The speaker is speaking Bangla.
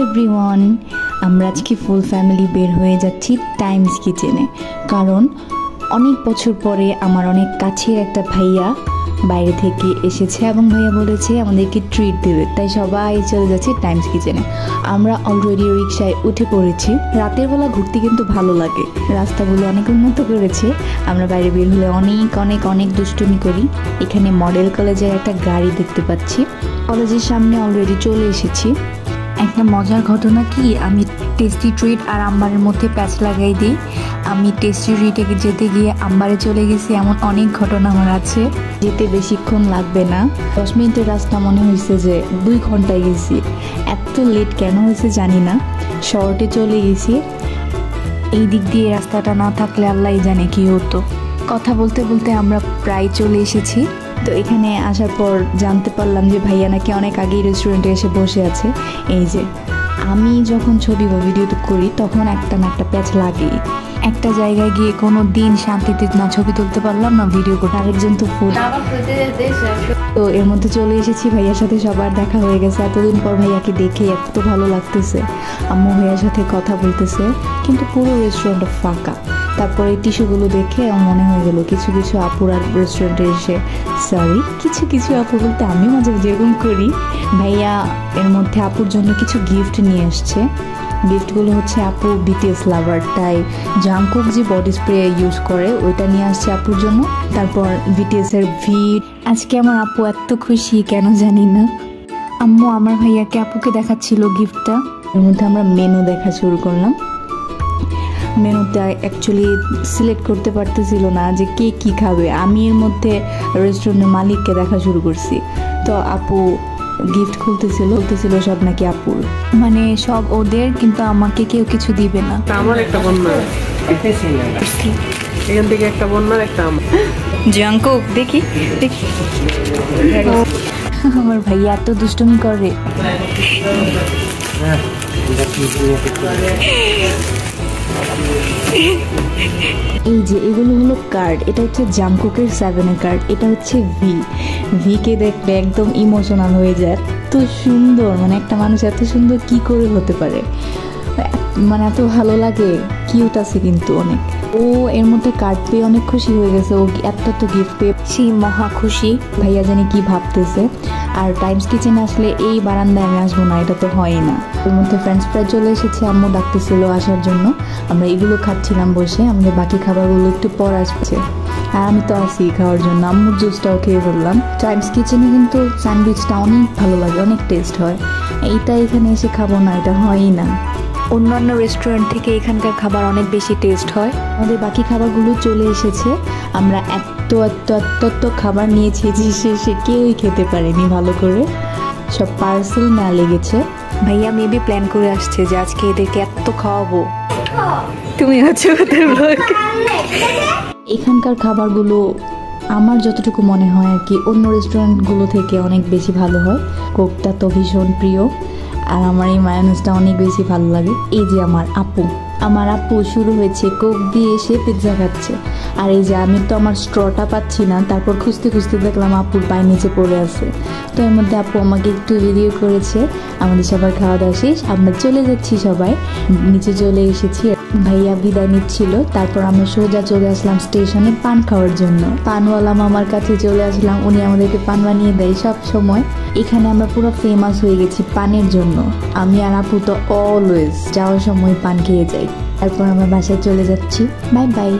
এভরিওয়ান, আমরা আজকে ফুল ফ্যামিলি বের হয়ে যাচ্ছি টাইমস কিচেনে। কারণ অনেক বছর পরে আমার অনেক কাছের একটা ভাইয়া বাইরে থেকে এসেছে এবং ভাইয়া বলেছে আমাদেরকে ট্রিট দেবে, তাই সবাই চলে যাচ্ছে টাইমস কিচেনে। আমরা অলরেডি রিক্সায় উঠে পড়েছি। রাতের বেলা ঘুরতে কিন্তু ভালো লাগে, রাস্তাগুলো অনেক উন্নত করেছে। আমরা বাইরে বের হলে অনেক অনেক অনেক দুষ্টুমি করি। এখানে মডেল কলেজের একটা গাড়ি দেখতে পাচ্ছি। কলেজের সামনে অলরেডি চলে এসেছি। একটা মজার ঘটনা কি, আমি টেস্টি ট্রিট আর আম্বারের মধ্যে প্যাচ লাগাই দিই। আমি টেস্টি ট্রিটে যেতে গিয়ে আম্বারে চলে গেছি, এমন অনেক ঘটনা আমার আছে। যেতে বেশিক্ষণ লাগবে না, 10 মিনিটের রাস্তা মনে হয়েছে যে 2 ঘন্টায় গেছি। এত লেট কেন হয়েছে জানি না। শর্টে চলে গেছি। এই দিক দিয়ে রাস্তাটা না থাকলে আল্লাহই জানে কি হতো। কথা বলতে বলতে আমরা প্রায় চলে এসেছি। তো এখানে আসার পর জানতে পারলাম যে ভাইয়া নাকি অনেক আগেই রেস্টুরেন্টে এসে বসে আছে। এই যে আমি যখন ছবি বা ভিডিও করি তখন একটা না একটা প্যাচ লাগেই। একটা জায়গায় গিয়ে কোনো দিন শান্তিতে না ছবি তুলতে পারলাম না ভিডিও করতে। আরেকজন তো ফুল। তো এর মধ্যে চলে এসেছি, ভাইয়ার সাথে সবার দেখা হয়ে গেছে। এতদিন পর ভাইয়াকে দেখে এত ভালো লাগতেছে। আম্মু ভাইয়ার সাথে কথা বলতেছে, কিন্তু পুরো রেস্টুরেন্টটা ফাঁকা। তারপরে এই টিস্যুগুলো দেখে মনে হয়ে গেল কিছু কিছু আপুরা রেস্টুরেন্টে এসে, কিছু কিছু আপু বলতে আমি মাঝে মাঝে এরকম করি। ভাইয়া এর মধ্যে আপুর জন্য কিছু গিফট নিয়ে আসছে। গিফটগুলো হচ্ছে আপু বিটিএস লাভার, তাই জাংকুক যে বডি স্প্রে ইউজ করে ওইটা নিয়ে আসছে আপুর জন্য। তারপর বিটিএস এর ভিড। আজকে আমার আপু এত খুশি কেন জানি না। আম্মু আমার ভাইয়াকে আপুকে দেখাচ্ছিল গিফটটা। এর মধ্যে আমরা মেনু দেখা শুরু করলাম। মেনুটা অ্যাকচুয়ালি সিলেক্ট করতে পারতেছিল না যে কে কী খাবে। আমি এর মধ্যে রেস্টুরেন্টের মালিককে দেখা শুরু করছি। তো আপু গিফট খুলতেছিল সব নাকি আপুর, মানে সব ওদের, কিন্তু আমাকে কেউ কিছু দিবে না। আমার একটা বন্যা, এখান থেকে একটা বন্যার একটা আমার জাংকুক দেখি আমার ভাইয়া এত দুষ্টুমি করে। এই যে এগুলো হলো কার্ড। এটা হচ্ছে জাংকুকের 7 কার্ড। এটা হচ্ছে ভিকে দেখলে একদম ইমোশনাল হয়ে যায়। এত সুন্দর, মানে একটা মানুষ এত সুন্দর কি করে হতে পারে, মানে এত ভালো লাগে। কিউট আছে কিন্তু অনেক। ও এর মধ্যে কার্ড পেয়ে অনেক খুশি হয়ে গেছে। ও এত গিফট পেয়ে সেই মহা খুশি। ভাইয়া জানি কি ভাবতেছে। আর টাইমস কিচেনে আসলে এই বারান্দায় আমি আসবো না, এটা তো হয় না। ওর মধ্যে ফ্রেঞ্চ ফ্রাই চলে এসেছে, আম্মু ডাকতেছিল আসার জন্য। আমরা এগুলো খাচ্ছিলাম বসে। আমাদের বাকি খাবারগুলো একটু পর আসছে, আর আমি তো আসি খাওয়ার জন্য। আম্মুর জুসটাও খেয়ে ফেললাম। টাইমস কিচেনে কিন্তু স্যান্ডউইচটা অনেক ভালো লাগে, অনেক টেস্ট হয়। এইটা এখানে এসে খাবো না, এটা হয়ই না। অন্যান্য রেস্টুরেন্ট থেকে এখানকার খাবার অনেক বেশি টেস্ট হয়। আমাদের বাকি খাবারগুলো চলে এসেছে। আমরা এত খাবার নিয়েছি যে সে কেউই খেতে পারেনি ভালো করে। সব পার্সেল না লেগেছে। ভাইয়া মেবি প্ল্যান করে আসছে যে আজকে এদেরকে এত খাওয়াবো। তুমি আছো এখানকার খাবারগুলো আমার যতটুকু মনে হয় আর কি অন্য রেস্টুরেন্টগুলো থেকে অনেক বেশি ভালো হয়। কোকটা তো ভীষণ প্রিয়, আর আমার এই মায়োনেজটা অনেক বেশি ভালো লাগে। এই যে আমার আপু শুরু হয়েছে কোক দিয়ে এসে পিৎজা খাচ্ছে। আর এই যে আমি তো আমার স্ট্রটা পাচ্ছি না, তারপর খুঁজতে দেখলাম আপুর পায়ের নিচে পড়ে আছে। তো এর মধ্যে আপু আমাকে একটু ভিডিও করেছে। আমাদের সবার খাওয়া দাওয়া শেষ, আমরা চলে যাচ্ছি, সবাই নিচে চলে এসেছি। ভাইয়া বিদায় নিচ্ছিল। তারপর আমরা সোজা চলে আসলাম স্টেশনে পান খাওয়ার জন্য। পানওয়ালা মামার কাছে চলে আসলাম, উনি আমাদেরকে পান বানিয়ে দেয় সব সময়। এখানে আমরা পুরো ফেমাস হয়ে গেছি পানের জন্য। আমি আর আপু তো অলওয়েজ যাওয়ার সময় পান খেয়ে যাই। তারপর আমরা বাসায় চলে যাচ্ছি। Bye bye.